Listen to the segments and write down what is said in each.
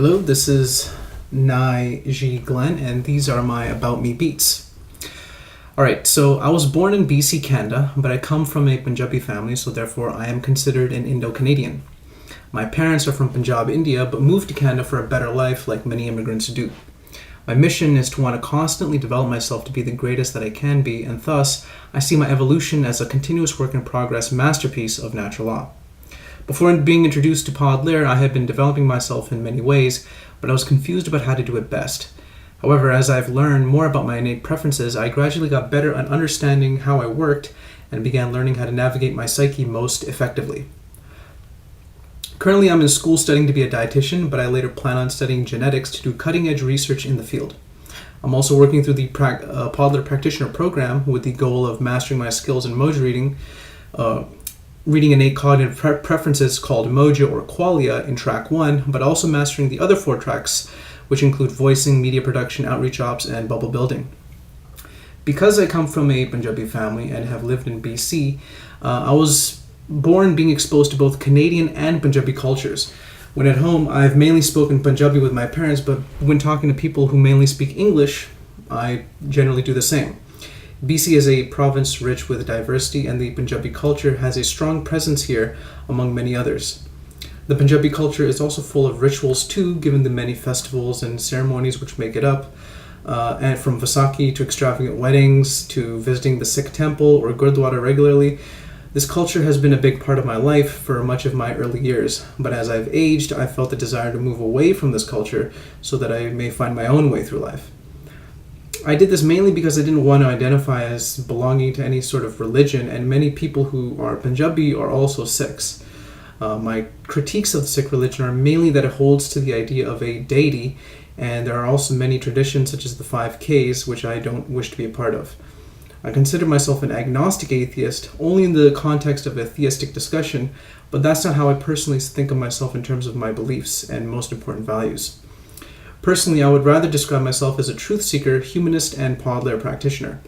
Hello, this is Nai G. Glenn, and these are my About Me beats. Alright, so I was born in BC, Canada, but I come from a Punjabi family, so therefore I am considered an Indo-Canadian. My parents are from Punjab, India, but moved to Canada for a better life like many immigrants do. My mission is to want to constantly develop myself to be the greatest that I can be, and thus I see my evolution as a continuous work in progress masterpiece of natural law. Before being introduced to Podler, I had been developing myself in many ways, but I was confused about how to do it best. However, as I've learned more about my innate preferences, I gradually got better at understanding how I worked and began learning how to navigate my psyche most effectively. Currently, I'm in school studying to be a dietitian, but I later plan on studying genetics to do cutting-edge research in the field. I'm also working through the Podler Practitioner Program with the goal of mastering my skills in emoji reading, reading innate cognitive preferences called Moja or Qualia in track 1, but also mastering the other 4 tracks, which include voicing, media production, outreach ops, and bubble building. Because I come from a Punjabi family and have lived in BC, I was born being exposed to both Canadian and Punjabi cultures. When at home, I've mainly spoken Punjabi with my parents, but when talking to people who mainly speak English, I generally do the same. BC is a province rich with diversity, and the Punjabi culture has a strong presence here among many others. The Punjabi culture is also full of rituals too, given the many festivals and ceremonies which make it up, and from Vaisakhi to extravagant weddings to visiting the Sikh temple or Gurdwara regularly. This culture has been a big part of my life for much of my early years, but as I've aged, I felt the desire to move away from this culture so that I may find my own way through life. I did this mainly because I didn't want to identify as belonging to any sort of religion, and many people who are Punjabi are also Sikhs. My critiques of the Sikh religion are mainly that it holds to the idea of a deity, and there are also many traditions such as the 5Ks, which I don't wish to be a part of. I consider myself an agnostic atheist only in the context of a theistic discussion, but that's not how I personally think of myself in terms of my beliefs and most important values. Personally, I would rather describe myself as a truth seeker, humanist, and Podler practitioner.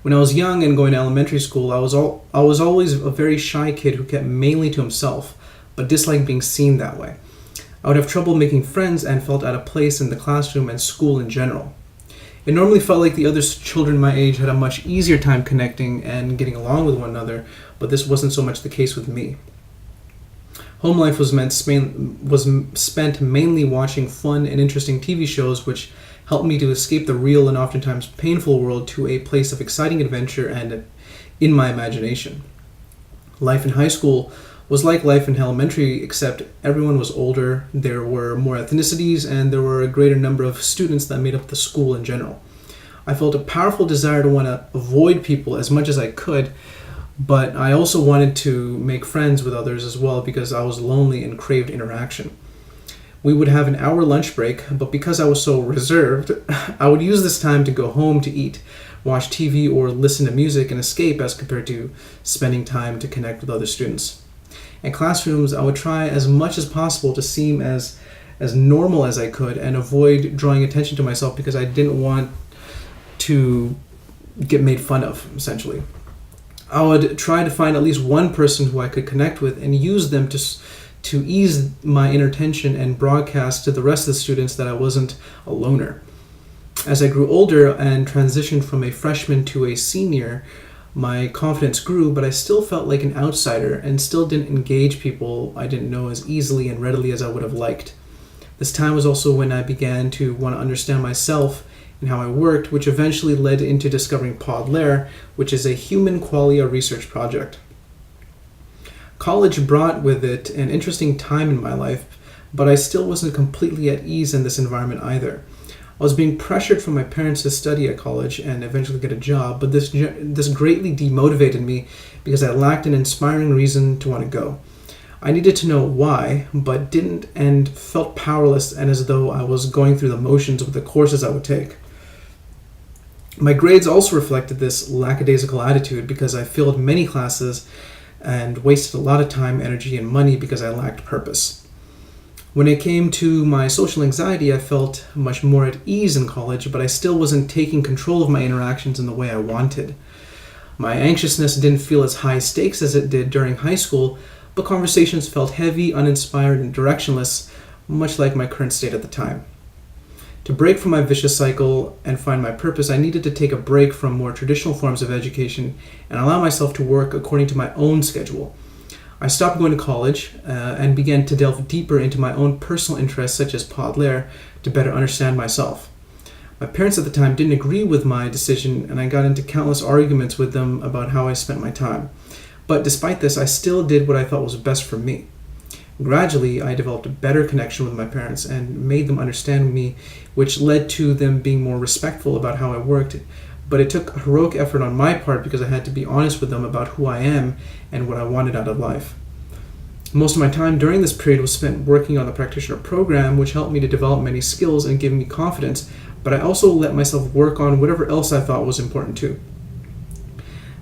When I was young and going to elementary school, I was always a very shy kid who kept mainly to himself, but disliked being seen that way. I would have trouble making friends and felt out of place in the classroom and school in general. It normally felt like the other children my age had a much easier time connecting and getting along with one another, but this wasn't so much the case with me. Home life was spent mainly watching fun and interesting TV shows, which helped me to escape the real and oftentimes painful world to a place of exciting adventure and in my imagination. Life in high school was like life in elementary, except everyone was older, there were more ethnicities, and there were a greater number of students that made up the school in general. I felt a powerful desire to want to avoid people as much as I could, but I also wanted to make friends with others as well because I was lonely and craved interaction. We would have an hour lunch break, but because I was so reserved, I would use this time to go home to eat, watch TV, or listen to music and escape as compared to spending time to connect with other students. In classrooms, I would try as much as possible to seem as normal as I could and avoid drawing attention to myself because I didn't want to get made fun of, essentially. I would try to find at least one person who I could connect with and use them to ease my inner tension and broadcast to the rest of the students that I wasn't a loner. As I grew older and transitioned from a freshman to a senior, my confidence grew, but I still felt like an outsider and still didn't engage people I didn't know as easily and readily as I would have liked. This time was also when I began to want to understand myself and how I worked, which eventually led into discovering Podler, which is a human qualia research project. College brought with it an interesting time in my life, but I still wasn't completely at ease in this environment either. I was being pressured from my parents to study at college and eventually get a job, but this greatly demotivated me because I lacked an inspiring reason to want to go. I needed to know why, but didn't, and felt powerless and as though I was going through the motions with the courses I would take. My grades also reflected this lackadaisical attitude because I failed many classes and wasted a lot of time, energy, and money because I lacked purpose. When it came to my social anxiety, I felt much more at ease in college, but I still wasn't taking control of my interactions in the way I wanted. My anxiousness didn't feel as high stakes as it did during high school, but conversations felt heavy, uninspired, and directionless, much like my current state at the time. To break from my vicious cycle and find my purpose, I needed to take a break from more traditional forms of education and allow myself to work according to my own schedule. I stopped going to college and began to delve deeper into my own personal interests, such as Podler, to better understand myself. My parents at the time didn't agree with my decision, and I got into countless arguments with them about how I spent my time. But despite this, I still did what I thought was best for me. Gradually, I developed a better connection with my parents and made them understand me, which led to them being more respectful about how I worked. But it took heroic effort on my part because I had to be honest with them about who I am and what I wanted out of life. Most of my time during this period was spent working on the practitioner program, which helped me to develop many skills and give me confidence, but I also let myself work on whatever else I thought was important too.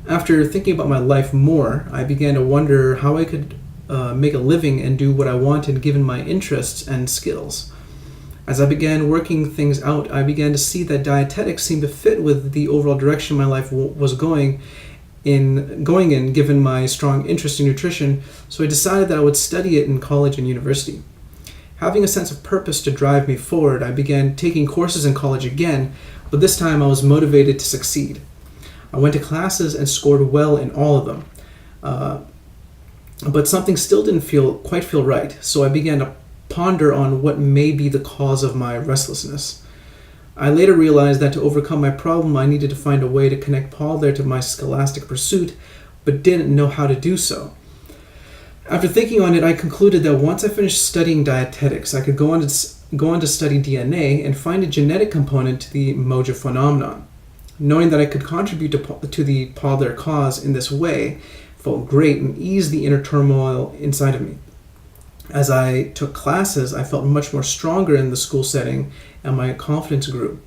After thinking about my life more, I began to wonder how I could make a living and do what I wanted given my interests and skills. As I began working things out, I began to see that dietetics seemed to fit with the overall direction my life was going in given my strong interest in nutrition, so I decided that I would study it in college and university. Having a sense of purpose to drive me forward, I began taking courses in college again, but this time I was motivated to succeed. I went to classes and scored well in all of them. But something still didn't quite feel right, so I began to ponder on what may be the cause of my restlessness. I later realized that to overcome my problem, I needed to find a way to connect Podler to my scholastic pursuit, but didn't know how to do so. After thinking on it, I concluded that once I finished studying dietetics, I could go on to study DNA and find a genetic component to the Moja phenomenon. Knowing that I could contribute to the Podler cause in this way felt great and eased the inner turmoil inside of me. As I took classes, I felt much more stronger in the school setting and my confidence grew.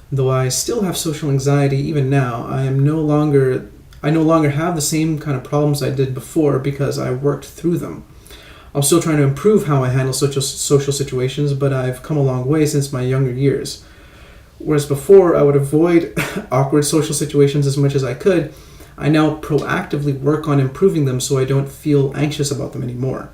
Though I still have social anxiety even now, I no longer have the same kind of problems I did before because I worked through them. I'm still trying to improve how I handle social situations, but I've come a long way since my younger years. Whereas before I would avoid awkward social situations as much as I could, I now proactively work on improving them so I don't feel anxious about them anymore.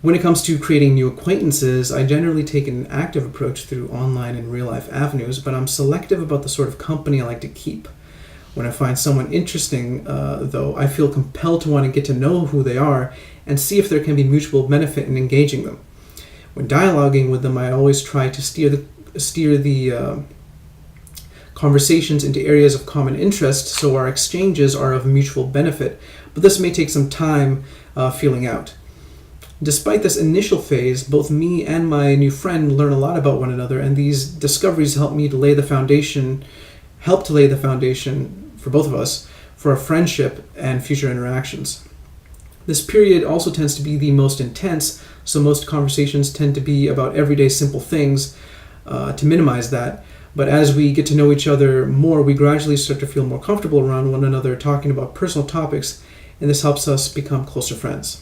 When it comes to creating new acquaintances, I generally take an active approach through online and real-life avenues, but I'm selective about the sort of company I like to keep. When I find someone interesting, though, I feel compelled to want to get to know who they are and see if there can be mutual benefit in engaging them. When dialoguing with them, I always try to steer the conversations into areas of common interest so our exchanges are of mutual benefit, but this may take some time feeling out. Despite this initial phase, both me and my new friend learn a lot about one another, and these discoveries help to lay the foundation for both of us for a friendship and future interactions. This period also tends to be the most intense, so most conversations tend to be about everyday simple things to minimize that. But as we get to know each other more, we gradually start to feel more comfortable around one another talking about personal topics, and this helps us become closer friends.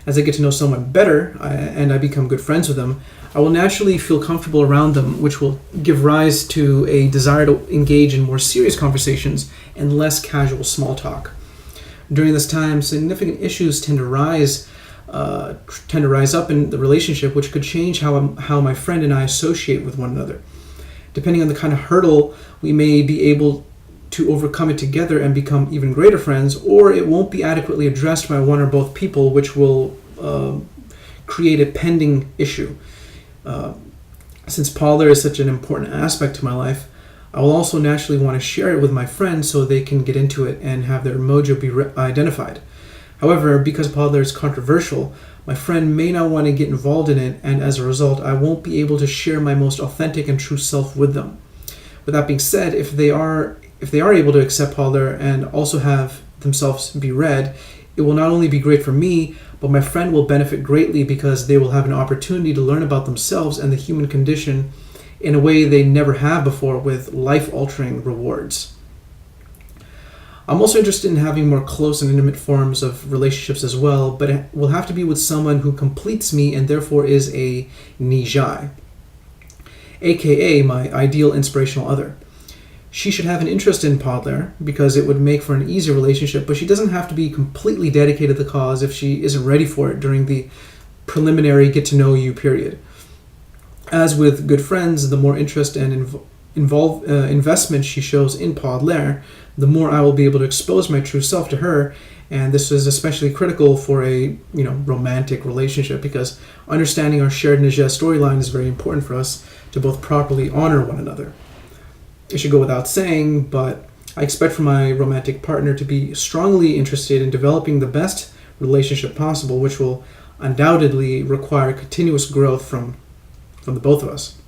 As I get to know someone better and I become good friends with them, I will naturally feel comfortable around them, which will give rise to a desire to engage in more serious conversations and less casual small talk. During this time, significant issues tend to rise up in the relationship, which could change how my friend and I associate with one another. Depending on the kind of hurdle, we may be able to overcome it together and become even greater friends, or it won't be adequately addressed by one or both people, which will create a pending issue. Since Podler is such an important aspect to my life, I will also naturally want to share it with my friends so they can get into it and have their mojo be identified. However, because Podler is controversial, my friend may not want to get involved in it, and as a result, I won't be able to share my most authentic and true self with them. With that being said, if they are able to accept Podler and also have themselves be read, it will not only be great for me, but my friend will benefit greatly because they will have an opportunity to learn about themselves and the human condition in a way they never have before, with life-altering rewards. I'm also interested in having more close and intimate forms of relationships as well, but it will have to be with someone who completes me and therefore is a nijai, aka my ideal inspirational other. She should have an interest in Podler because it would make for an easier relationship, but she doesn't have to be completely dedicated to the cause if she isn't ready for it during the preliminary get-to-know-you period. As with good friends, the more interest and investment she shows in Podler, the more I will be able to expose my true self to her, and this is especially critical for a romantic relationship because understanding our shared Najeh storyline is very important for us to both properly honor one another. It should go without saying, but I expect from my romantic partner to be strongly interested in developing the best relationship possible, which will undoubtedly require continuous growth from the both of us.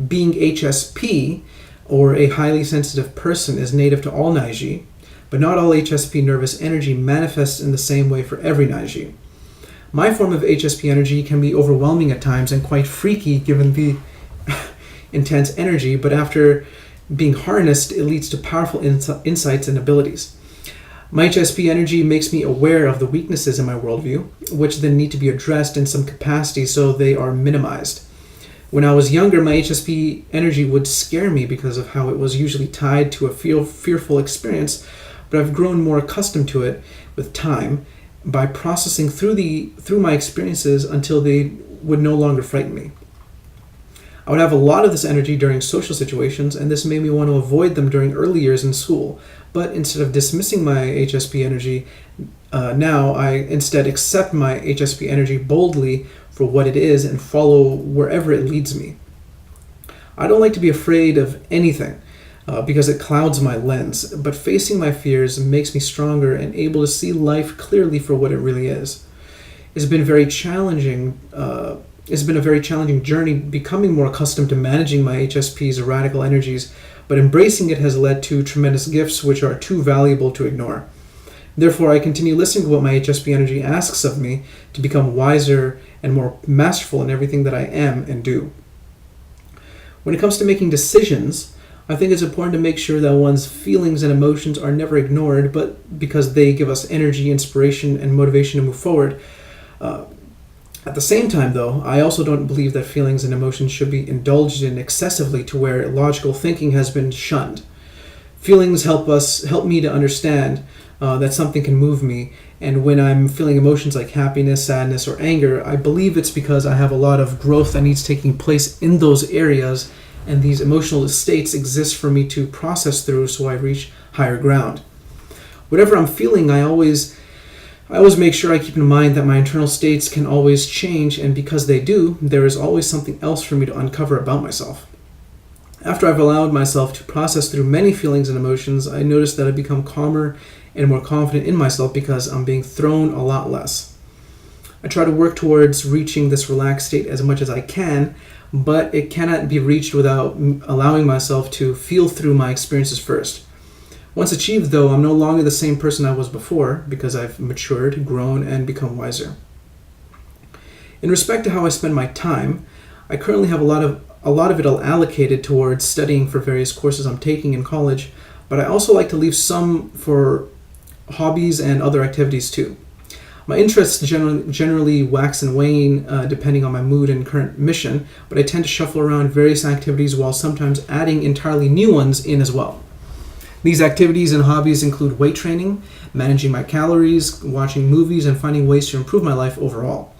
Being HSP, or a highly sensitive person, is native to all Naiji, but not all HSP nervous energy manifests in the same way for every Naiji. My form of HSP energy can be overwhelming at times and quite freaky given the intense energy, but after being harnessed, it leads to powerful insights and abilities. My HSP energy makes me aware of the weaknesses in my worldview, which then need to be addressed in some capacity so they are minimized. When I was younger, my HSP energy would scare me because of how it was usually tied to a fearful experience, but I've grown more accustomed to it with time by processing through my experiences until they would no longer frighten me. I would have a lot of this energy during social situations, and this made me want to avoid them during early years in school. But instead of dismissing my HSP energy, now I instead accept my HSP energy boldly for what it is and follow wherever it leads me. I don't like to be afraid of anything because it clouds my lens, but facing my fears makes me stronger and able to see life clearly for what it really is. It's been very challenging. It's been a very challenging journey becoming more accustomed to managing my HSP's radical energies, but embracing it has led to tremendous gifts which are too valuable to ignore. Therefore, I continue listening to what my HSP energy asks of me to become wiser and more masterful in everything that I am and do. When it comes to making decisions, I think it's important to make sure that one's feelings and emotions are never ignored, but because they give us energy, inspiration, and motivation to move forward. At the same time, though, I also don't believe that feelings and emotions should be indulged in excessively to where logical thinking has been shunned. Feelings help me to understand that something can move me, and when I'm feeling emotions like happiness, sadness, or anger, I believe it's because I have a lot of growth that needs taking place in those areas, and these emotional states exist for me to process through so I reach higher ground. Whatever I'm feeling, I always make sure I keep in mind that my internal states can always change, and because they do, there is always something else for me to uncover about myself. After I've allowed myself to process through many feelings and emotions, I notice that I've become calmer and more confident in myself because I'm being thrown a lot less. I try to work towards reaching this relaxed state as much as I can, but it cannot be reached without allowing myself to feel through my experiences first. Once achieved, though, I'm no longer the same person I was before because I've matured, grown, and become wiser. In respect to how I spend my time, I currently have a lot of it allocated towards studying for various courses I'm taking in college, but I also like to leave some for hobbies and other activities too. My interests generally wax and wane depending on my mood and current mission, but I tend to shuffle around various activities while sometimes adding entirely new ones in as well. These activities and hobbies include weight training, managing my calories, watching movies, and finding ways to improve my life overall.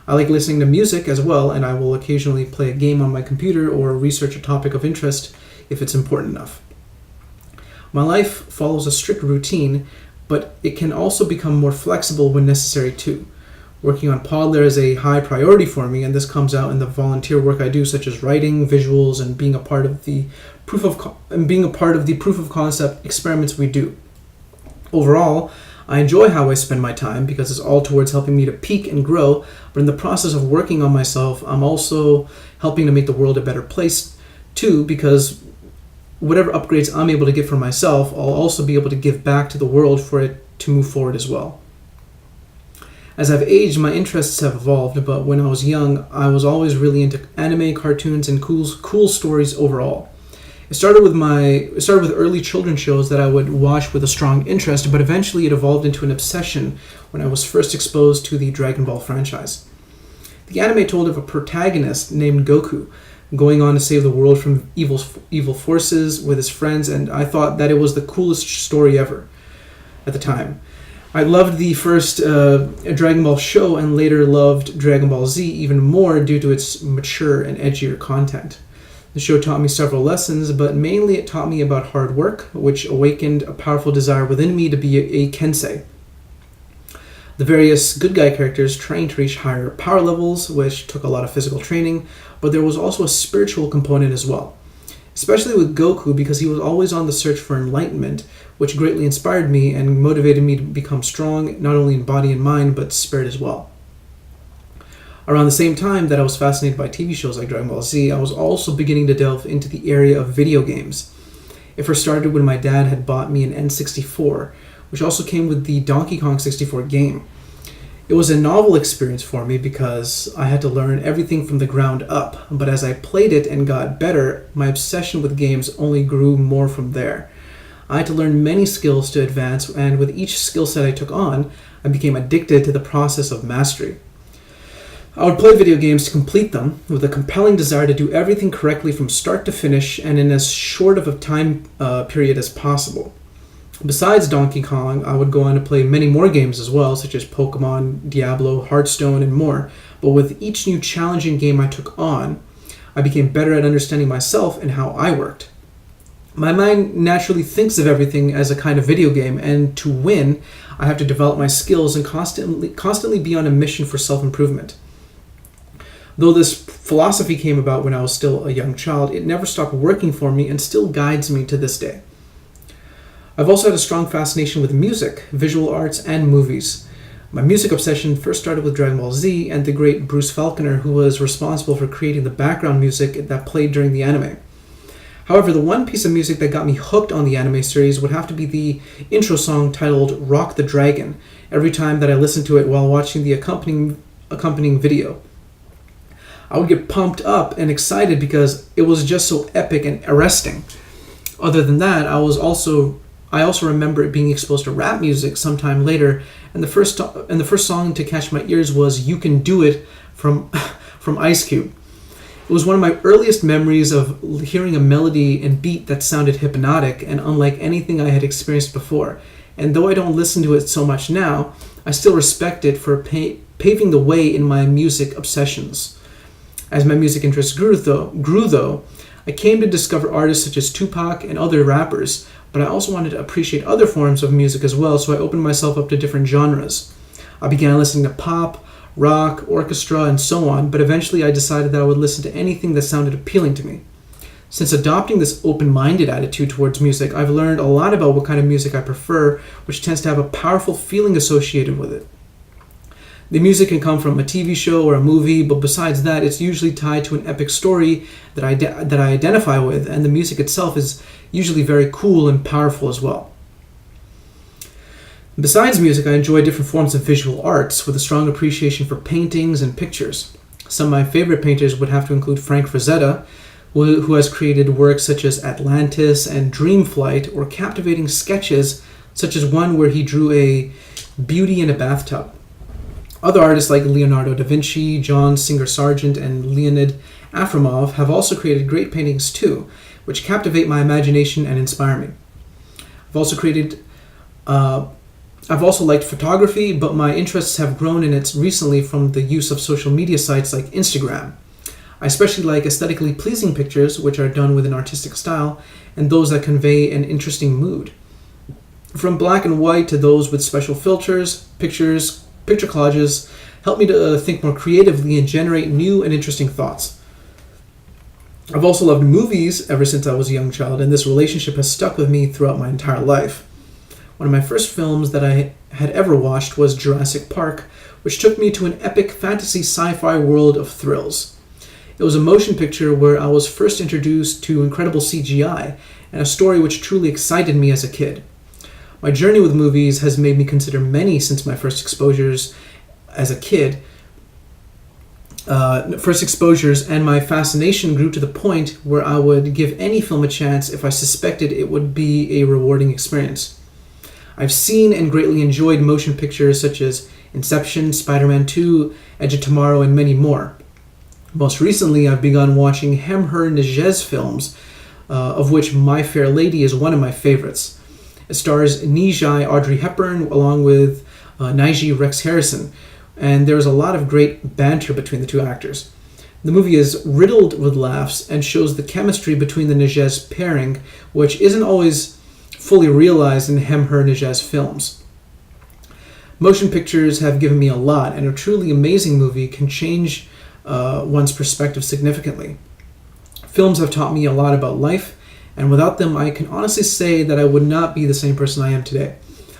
I like listening to music as well, and I will occasionally play a game on my computer or research a topic of interest if it's important enough. My life follows a strict routine, but it can also become more flexible when necessary too. Working on Podler is a high priority for me, and this comes out in the volunteer work I do, such as writing, visuals, and being a part of the proof of concept experiments we do. Overall, I enjoy how I spend my time because it's all towards helping me to peak and grow, but in the process of working on myself, I'm also helping to make the world a better place too, because whatever upgrades I'm able to get for myself, I'll also be able to give back to the world for it to move forward as well. As I've aged, my interests have evolved, but when I was young, I was always really into anime, cartoons, and cool stories overall. It started with early children's shows that I would watch with a strong interest, but eventually it evolved into an obsession when I was first exposed to the Dragon Ball franchise. The anime told of a protagonist named Goku going on to save the world from evil forces with his friends, and I thought that it was the coolest story ever at the time. I loved the first Dragon Ball show and later loved Dragon Ball Z even more due to its mature and edgier content. The show taught me several lessons, but mainly it taught me about hard work, which awakened a powerful desire within me to be a Kensei. The various good guy characters trained to reach higher power levels, which took a lot of physical training, but there was also a spiritual component as well. Especially with Goku, because he was always on the search for enlightenment, which greatly inspired me and motivated me to become strong, not only in body and mind, but spirit as well. Around the same time that I was fascinated by TV shows like Dragon Ball Z, I was also beginning to delve into the area of video games. It first started when my dad had bought me an N64, which also came with the Donkey Kong 64 game. It was a novel experience for me because I had to learn everything from the ground up, but as I played it and got better, my obsession with games only grew more from there. I had to learn many skills to advance, and with each skill set I took on, I became addicted to the process of mastery. I would play video games to complete them with a compelling desire to do everything correctly from start to finish and in as short of a time period as possible. Besides Donkey Kong, I would go on to play many more games as well, such as Pokemon, Diablo, Hearthstone, and more. But with each new challenging game I took on, I became better at understanding myself and how I worked. My mind naturally thinks of everything as a kind of video game, and to win, I have to develop my skills and constantly be on a mission for self-improvement. Though this philosophy came about when I was still a young child, it never stopped working for me and still guides me to this day. I've also had a strong fascination with music, visual arts, and movies. My music obsession first started with Dragon Ball Z and the great Bruce Faulconer, who was responsible for creating the background music that played during the anime. However, the one piece of music that got me hooked on the anime series would have to be the intro song titled Rock the Dragon, every time that I listened to it while watching the accompanying video. I would get pumped up and excited because it was just so epic and arresting. Other than that, I also remember being exposed to rap music sometime later, and the first song to catch my ears was "You Can Do It" from Ice Cube. It was one of my earliest memories of hearing a melody and beat that sounded hypnotic and unlike anything I had experienced before. And though I don't listen to it so much now, I still respect it for paving the way in my music obsessions. As my music interests grew though, I came to discover artists such as Tupac and other rappers, but I also wanted to appreciate other forms of music as well, so I opened myself up to different genres. I began listening to pop, rock, orchestra, and so on, but eventually I decided that I would listen to anything that sounded appealing to me. Since adopting this open-minded attitude towards music, I've learned a lot about what kind of music I prefer, which tends to have a powerful feeling associated with it. The music can come from a TV show or a movie, but besides that, it's usually tied to an epic story that I identify with, and the music itself is usually very cool and powerful as well. Besides music, I enjoy different forms of visual arts with a strong appreciation for paintings and pictures. Some of my favorite painters would have to include Frank Frazetta, who has created works such as Atlantis and Dreamflight, or captivating sketches such as one where he drew a beauty in a bathtub. Other artists like Leonardo da Vinci, John Singer Sargent, and Leonid Afremov have also created great paintings too, which captivate my imagination and inspire me. I've also liked photography, but my interests have grown in it recently from the use of social media sites like Instagram. I especially like aesthetically pleasing pictures, which are done with an artistic style, and those that convey an interesting mood. From black and white to those with special filters, picture collages help me to think more creatively and generate new and interesting thoughts. I've also loved movies ever since I was a young child, and this relationship has stuck with me throughout my entire life. One of my first films that I had ever watched was Jurassic Park, which took me to an epic fantasy sci-fi world of thrills. It was a motion picture where I was first introduced to incredible CGI and a story which truly excited me as a kid. My journey with movies has made me consider many since my first exposures as a kid. And my fascination grew to the point where I would give any film a chance if I suspected it would be a rewarding experience. I've seen and greatly enjoyed motion pictures such as Inception, Spider-Man 2, Edge of Tomorrow, and many more. Most recently, I've begun watching Hemher Nejez films, of which My Fair Lady is one of my favorites. It stars Nijai Audrey Hepburn along with Naiji Rex Harrison, and there's a lot of great banter between the two actors. The movie is riddled with laughs and shows the chemistry between the Nejez pairing, which isn't always fully realized in Hemher Nejez films. Motion pictures have given me a lot, and a truly amazing movie can change one's perspective significantly. Films have taught me a lot about life, and without them, I can honestly say that I would not be the same person I am today.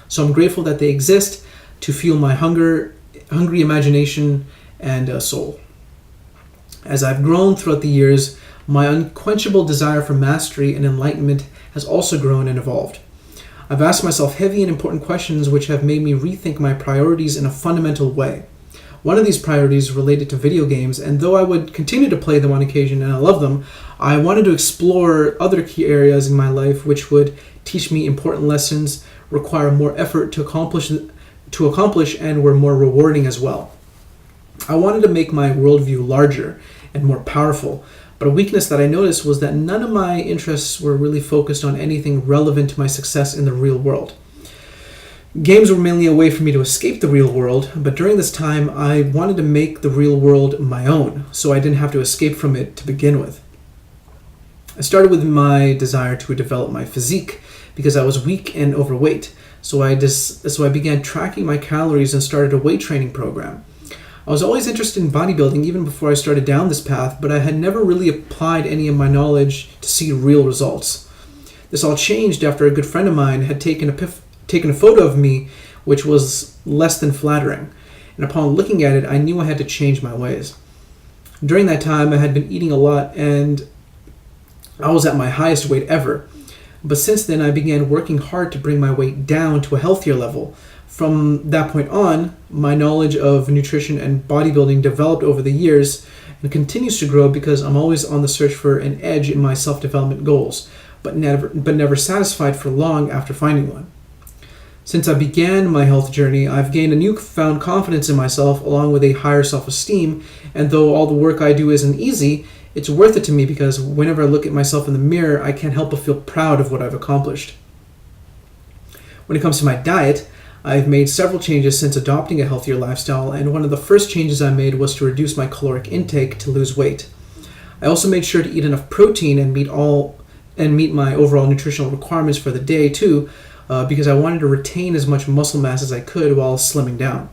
So I'm grateful that they exist to fuel my hungry imagination and soul. As I've grown throughout the years, my unquenchable desire for mastery and enlightenment has also grown and evolved. I've asked myself heavy and important questions which have made me rethink my priorities in a fundamental way. One of these priorities related to video games, and though I would continue to play them on occasion and I love them, I wanted to explore other key areas in my life which would teach me important lessons, require more effort to accomplish, and were more rewarding as well. I wanted to make my worldview larger and more powerful, but a weakness that I noticed was that none of my interests were really focused on anything relevant to my success in the real world. Games were mainly a way for me to escape the real world, but during this time I wanted to make the real world my own, so I didn't have to escape from it to begin with. I started with my desire to develop my physique because I was weak and overweight, so I began tracking my calories and started a weight training program. I was always interested in bodybuilding even before I started down this path, but I had never really applied any of my knowledge to see real results. This all changed after a good friend of mine had taken a photo of me which was less than flattering, and upon looking at it I knew I had to change my ways. During that time I had been eating a lot and I was at my highest weight ever, but since then I began working hard to bring my weight down to a healthier level. From that point on, my knowledge of nutrition and bodybuilding developed over the years and continues to grow because I'm always on the search for an edge in my self-development goals, but never satisfied for long after finding one. Since I began my health journey, I've gained a newfound confidence in myself along with a higher self-esteem, and though all the work I do isn't easy, it's worth it to me because whenever I look at myself in the mirror, I can't help but feel proud of what I've accomplished. When it comes to my diet, I've made several changes since adopting a healthier lifestyle, and one of the first changes I made was to reduce my caloric intake to lose weight. I also made sure to eat enough protein and meet my overall nutritional requirements for the day too, because I wanted to retain as much muscle mass as I could while slimming down.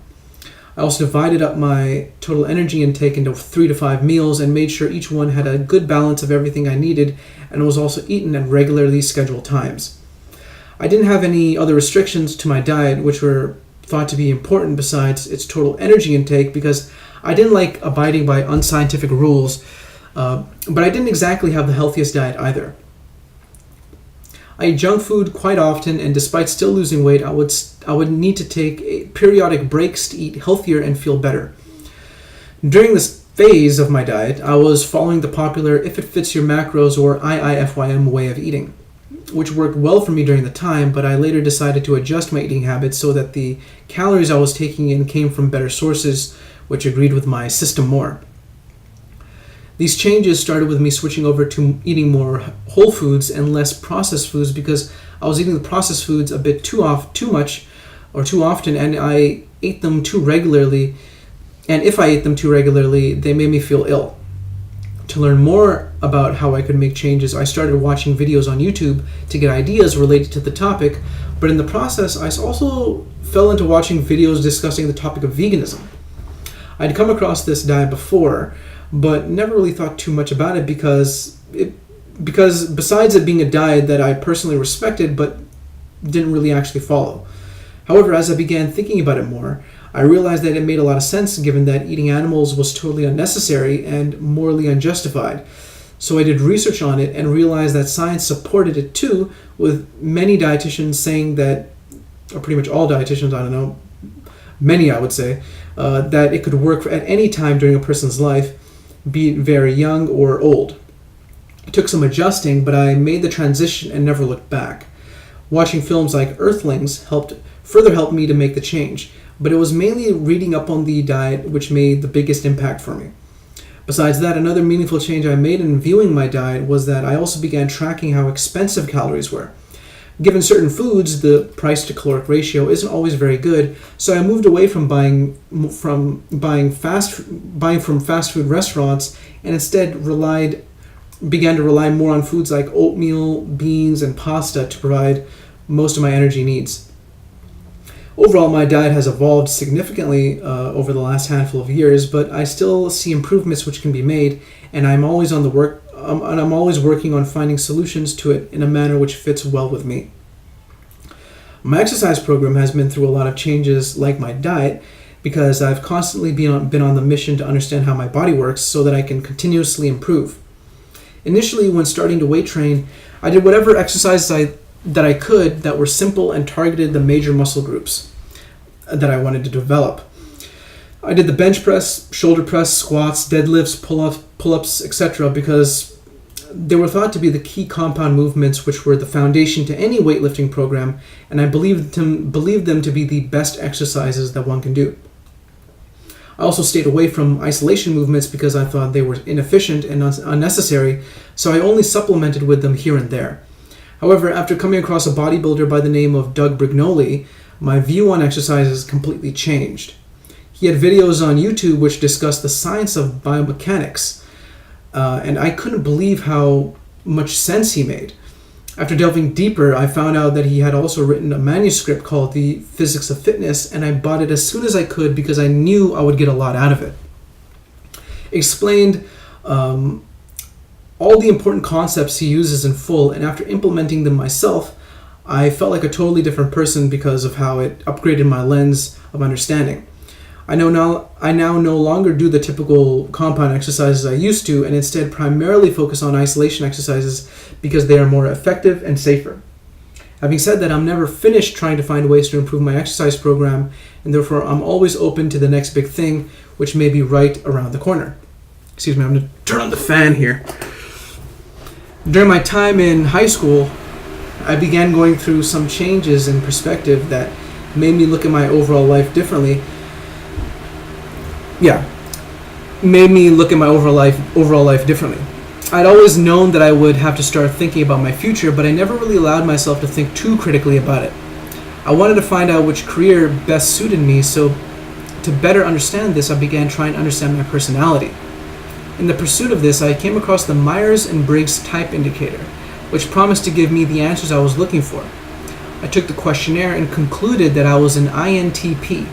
I also divided up my total energy intake into 3 to 5 meals and made sure each one had a good balance of everything I needed and was also eaten at regularly scheduled times. I didn't have any other restrictions to my diet which were thought to be important besides its total energy intake because I didn't like abiding by unscientific rules, but I didn't exactly have the healthiest diet either. I eat junk food quite often, and despite still losing weight, I would need to take periodic breaks to eat healthier and feel better. During this phase of my diet, I was following the popular If It Fits Your Macros or IIFYM way of eating, which worked well for me during the time, but I later decided to adjust my eating habits so that the calories I was taking in came from better sources, which agreed with my system more. These changes started with me switching over to eating more whole foods and less processed foods because I was eating the processed foods a bit too often, and I ate them too regularly. And if I ate them too regularly, they made me feel ill. To learn more about how I could make changes, I started watching videos on YouTube to get ideas related to the topic, but in the process, I also fell into watching videos discussing the topic of veganism. I'd come across this diet before, but never really thought too much about it because besides it being a diet that I personally respected but didn't really actually follow. However, as I began thinking about it more, I realized that it made a lot of sense given that eating animals was totally unnecessary and morally unjustified. So I did research on it and realized that science supported it too, with many dietitians saying that, or pretty much all dietitians, I don't know, many I would say, that it could work at any time during a person's life, be it very young or old. It took some adjusting, but I made the transition and never looked back. Watching films like Earthlings helped me to make the change, but it was mainly reading up on the diet which made the biggest impact for me. Besides that, another meaningful change I made in viewing my diet was that I also began tracking how expensive calories were. Given certain foods, the price to caloric ratio isn't always very good, so I moved away from buying from fast food restaurants and instead began to rely more on foods like oatmeal, beans, and pasta to provide most of my energy needs. Overall, my diet has evolved significantly over the last handful of years, but I still see improvements which can be made, and I'm always working on finding solutions to it in a manner which fits well with me. My exercise program has been through a lot of changes like my diet because I've constantly been on the mission to understand how my body works so that I can continuously improve. Initially, when starting to weight train, I did whatever exercises that I could that were simple and targeted the major muscle groups that I wanted to develop. I did the bench press, shoulder press, squats, deadlifts, pull-ups, etc. because they were thought to be the key compound movements which were the foundation to any weightlifting program, and I believed them to be the best exercises that one can do. I also stayed away from isolation movements because I thought they were inefficient and unnecessary, so I only supplemented with them here and there. However, after coming across a bodybuilder by the name of Doug Brignoli, my view on exercises completely changed. He had videos on YouTube which discussed the science of biomechanics, and I couldn't believe how much sense he made. After delving deeper, I found out that he had also written a manuscript called The Physics of Fitness, and I bought it as soon as I could because I knew I would get a lot out of it. It explained all the important concepts he uses in full, and after implementing them myself, I felt like a totally different person because of how it upgraded my lens of understanding. I now no longer do the typical compound exercises I used to, and instead primarily focus on isolation exercises because they are more effective and safer. Having said that, I'm never finished trying to find ways to improve my exercise program, and therefore I'm always open to the next big thing, which may be right around the corner. Excuse me, I'm going to turn on the fan here. During my time in high school, I began going through some changes in perspective that made me look at my overall life differently. Made me look at my overall life differently. I'd always known that I would have to start thinking about my future, but I never really allowed myself to think too critically about it. I wanted to find out which career best suited me, so to better understand this, I began trying to understand my personality. In the pursuit of this, I came across the Myers-Briggs Type Indicator, which promised to give me the answers I was looking for. I took the questionnaire and concluded that I was an INTP.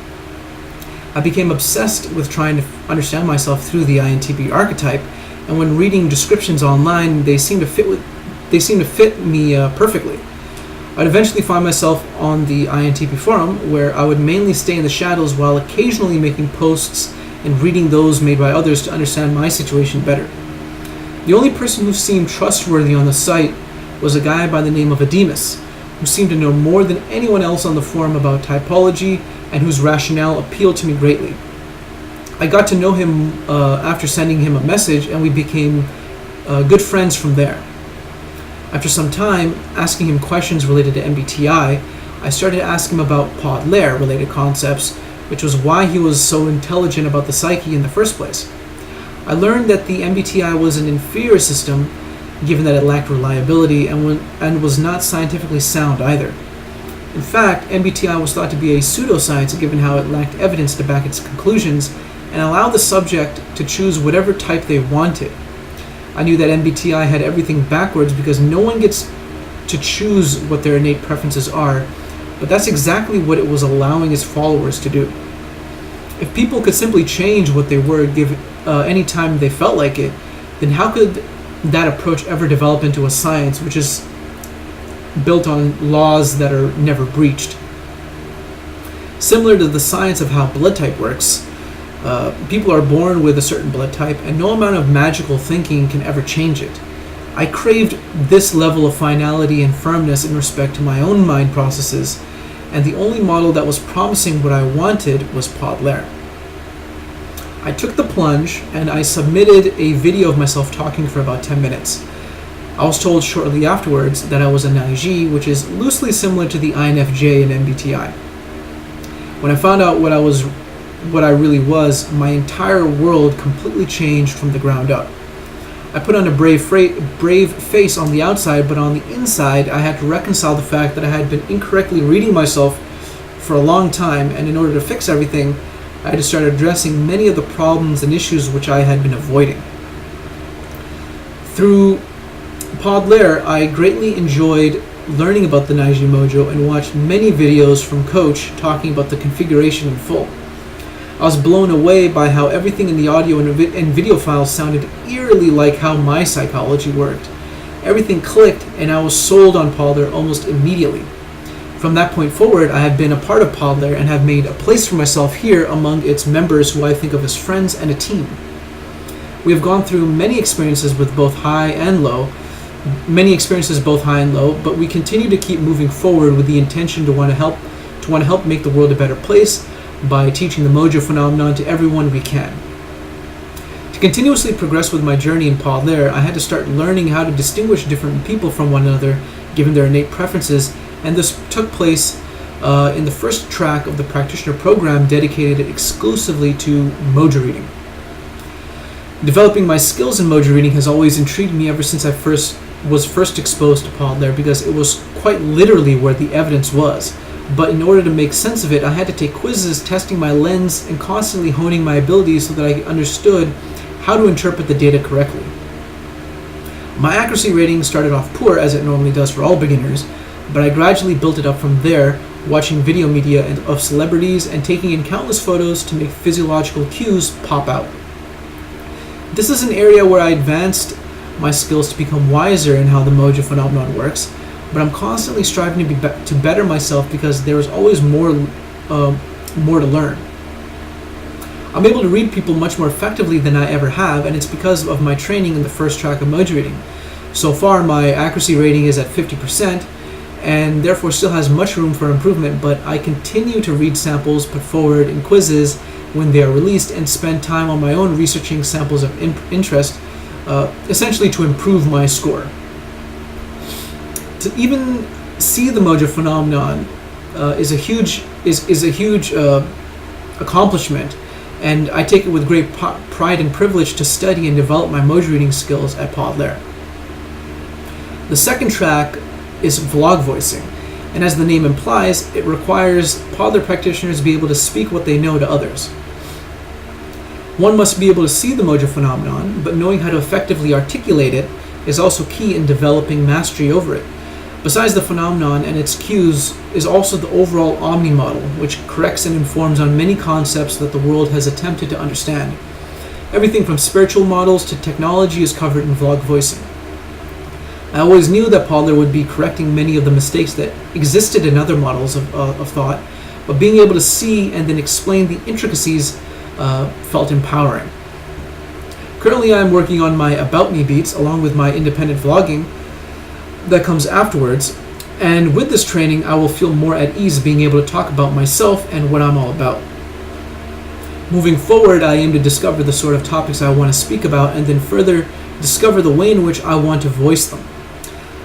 I became obsessed with trying to understand myself through the INTP archetype, and when reading descriptions online, they seemed to fit me perfectly. I'd eventually find myself on the INTP forum, where I would mainly stay in the shadows while occasionally making posts and reading those made by others to understand my situation better. The only person who seemed trustworthy on the site was a guy by the name of Ademus, who seemed to know more than anyone else on the forum about typology and whose rationale appealed to me greatly. I got to know him after sending him a message, and we became good friends from there. After some time asking him questions related to MBTI, I started to ask him about Podler related concepts, which was why he was so intelligent about the psyche in the first place. I learned that the MBTI was an inferior system, given that it lacked reliability and was not scientifically sound either. In fact, MBTI was thought to be a pseudoscience given how it lacked evidence to back its conclusions and allowed the subject to choose whatever type they wanted. I knew that MBTI had everything backwards because no one gets to choose what their innate preferences are, but that's exactly what it was allowing its followers to do. If people could simply change what they were any time they felt like it, then how could that approach ever develop into a science which is built on laws that are never breached? Similar to the science of how blood type works, people are born with a certain blood type, and no amount of magical thinking can ever change it. I craved this level of finality and firmness in respect to my own mind processes, and the only model that was promising what I wanted was Podler. I took the plunge, and I submitted a video of myself talking for about 10 minutes. I was told shortly afterwards that I was an INFJ, which is loosely similar to the INFJ and MBTI. When I found out what I was what I really was, my entire world completely changed from the ground up. I put on a brave face on the outside, but on the inside, I had to reconcile the fact that I had been incorrectly reading myself for a long time, and in order to fix everything, I had to start addressing many of the problems and issues which I had been avoiding. Through Podlair, I greatly enjoyed learning about the Naiji Mojo and watched many videos from Coach talking about the configuration in full. I was blown away by how everything in the audio and video files sounded eerily like how my psychology worked. Everything clicked, and I was sold on Podlair almost immediately. From that point forward, I have been a part of Podlair and have made a place for myself here among its members who I think of as friends and a team. We have gone through many experiences both high and low, but we continue to keep moving forward with the intention to want to help make the world a better place by teaching the Mojo phenomenon to everyone we can. To continuously progress with my journey in Podlair, I had to start learning how to distinguish different people from one another, given their innate preferences, and this took place in the first track of the practitioner program dedicated exclusively to Mojo reading. Developing my skills in Mojo reading has always intrigued me ever since I was first exposed to Podlair, because it was quite literally where the evidence was. But in order to make sense of it, I had to take quizzes testing my lens and constantly honing my abilities so that I understood how to interpret the data correctly. My accuracy rating started off poor, as it normally does for all beginners, but I gradually built it up from there, watching video media of celebrities and taking in countless photos to make physiological cues pop out. This is an area where I advanced my skills to become wiser in how the Mojo phenomenon works, but I'm constantly striving to better myself because there is always more to learn. I'm able to read people much more effectively than I ever have, and it's because of my training in the first track of Mojo reading. So far, my accuracy rating is at 50%, and therefore still has much room for improvement, but I continue to read samples put forward in quizzes when they are released and spend time on my own researching samples of interest, essentially to improve my score. To even see the Mojo phenomenon is a huge accomplishment, and I take it with great pride and privilege to study and develop my Mojo reading skills at Podlair. The second track is vlog voicing, and as the name implies, it requires Podlair practitioners to be able to speak what they know to others. One must be able to see the Mojo phenomenon, but knowing how to effectively articulate it is also key in developing mastery over it. Besides the phenomenon and its cues is also the overall Omni model, which corrects and informs on many concepts that the world has attempted to understand. Everything from spiritual models to technology is covered in vlog voicing. I always knew that Podlair would be correcting many of the mistakes that existed in other models of thought, but being able to see and then explain the intricacies felt empowering. Currently, I'm working on my About Me beats along with my independent vlogging that comes afterwards, and with this training I will feel more at ease being able to talk about myself and what I'm all about. Moving forward, I aim to discover the sort of topics I want to speak about and then further discover the way in which I want to voice them.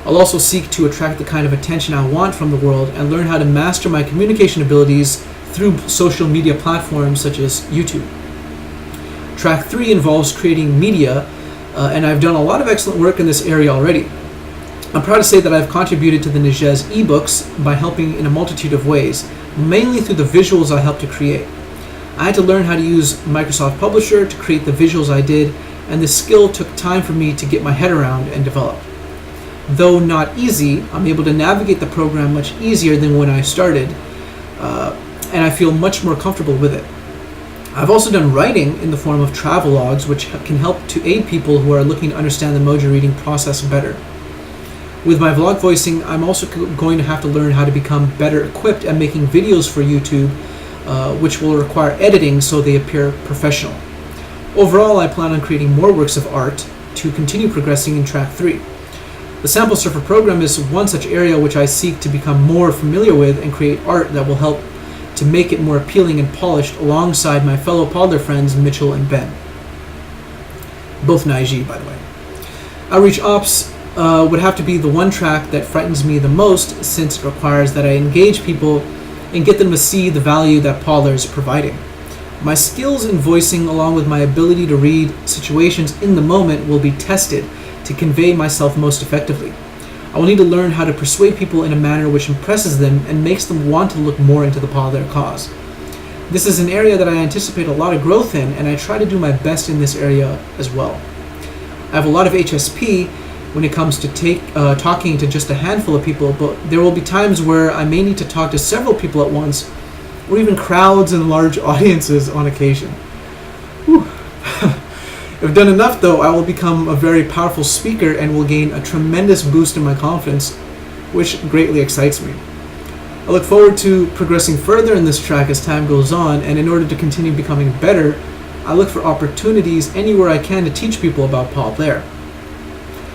I'll also seek to attract the kind of attention I want from the world and learn how to master my communication abilities through social media platforms such as YouTube. Track 3 involves creating media, and I've done a lot of excellent work in this area already. I'm proud to say that I've contributed to the Nijez ebooks by helping in a multitude of ways, mainly through the visuals I helped to create. I had to learn how to use Microsoft Publisher to create the visuals I did, and this skill took time for me to get my head around and develop. Though not easy, I'm able to navigate the program much easier than when I started, and I feel much more comfortable with it. I've also done writing in the form of travel logs, which can help to aid people who are looking to understand the Mojo reading process better. With my vlog voicing, I'm also going to have to learn how to become better equipped at making videos for YouTube, which will require editing so they appear professional. Overall, I plan on creating more works of art to continue progressing in Track 3. The Sample Surfer program is one such area which I seek to become more familiar with and create art that will help to make it more appealing and polished alongside my fellow Podlair friends Mitchell and Ben. Both Naiji, by the way. Outreach Ops would have to be the one track that frightens me the most, since it requires that I engage people and get them to see the value that Podlair is providing. My skills in voicing, along with my ability to read situations in the moment, will be tested to convey myself most effectively. I will need to learn how to persuade people in a manner which impresses them and makes them want to look more into the Paul cause. This is an area that I anticipate a lot of growth in, and I try to do my best in this area as well. I have a lot of HSP when it comes to talking to just a handful of people, but there will be times where I may need to talk to several people at once, or even crowds and large audiences on occasion. If done enough, though, I will become a very powerful speaker and will gain a tremendous boost in my confidence, which greatly excites me. I look forward to progressing further in this track as time goes on, and in order to continue becoming better, I look for opportunities anywhere I can to teach people about Paul Blair.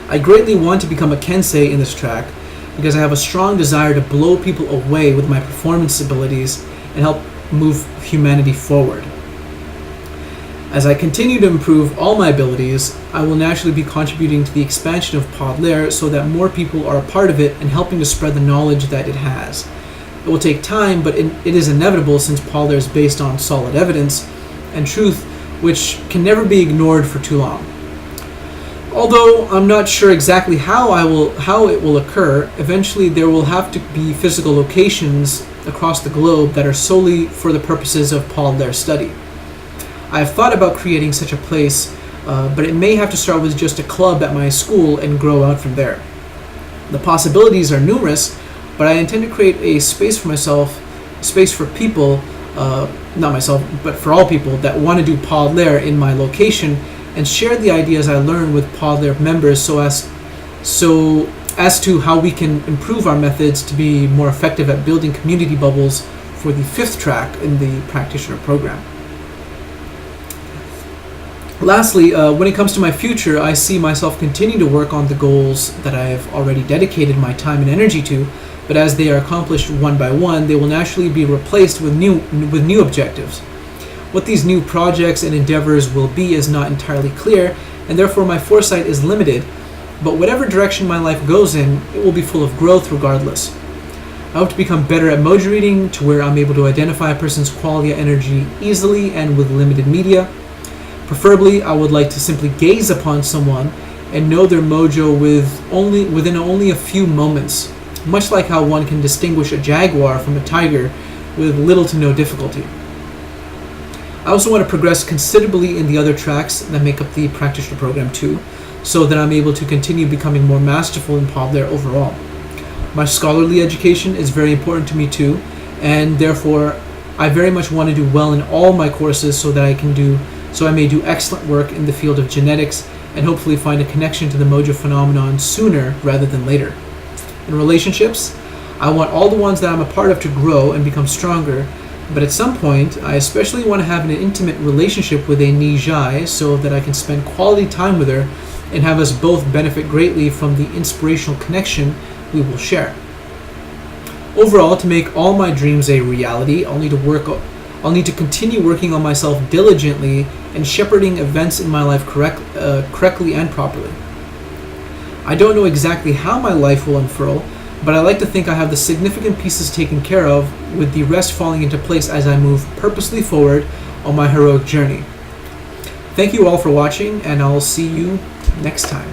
I greatly want to become a Kensei in this track because I have a strong desire to blow people away with my performance abilities and help move humanity forward. As I continue to improve all my abilities, I will naturally be contributing to the expansion of Paul Blair so that more people are a part of it and helping to spread the knowledge that it has. It will take time, but it is inevitable since Paul Blair is based on solid evidence and truth, which can never be ignored for too long. Although I'm not sure exactly how it will occur, eventually there will have to be physical locations across the globe that are solely for the purposes of Paul Blair study. I have thought about creating such a place, but it may have to start with just a club at my school and grow out from there. The possibilities are numerous, but I intend to create a space for myself, space for people, not myself, but for all people that want to do Paul Blair in my location and share the ideas I learn with Paul Blair members so as to how we can improve our methods to be more effective at building community bubbles for the 5th track in the practitioner program. Lastly, when it comes to my future, I see myself continuing to work on the goals that I have already dedicated my time and energy to, but as they are accomplished one by one, they will naturally be replaced with new objectives. What these new projects and endeavors will be is not entirely clear, and therefore my foresight is limited, but whatever direction my life goes in, it will be full of growth regardless. I hope to become better at emoji reading to where I'm able to identify a person's quality of energy easily and with limited media. Preferably, I would like to simply gaze upon someone and know their mojo within only a few moments, much like how one can distinguish a jaguar from a tiger with little to no difficulty. I also want to progress considerably in the other tracks that make up the practitioner program too, so that I'm able to continue becoming more masterful in Paul Blair overall. My scholarly education is very important to me too, and therefore I very much want to do well in all my courses so I may do excellent work in the field of genetics and hopefully find a connection to the mojo phenomenon sooner rather than later. In relationships, I want all the ones that I'm a part of to grow and become stronger, but at some point, I especially want to have an intimate relationship with a Nijai so that I can spend quality time with her and have us both benefit greatly from the inspirational connection we will share. Overall, to make all my dreams a reality, I'll need to continue working on myself diligently and shepherding events in my life correctly and properly. I don't know exactly how my life will unfurl, but I like to think I have the significant pieces taken care of, with the rest falling into place as I move purposely forward on my heroic journey. Thank you all for watching, and I'll see you next time.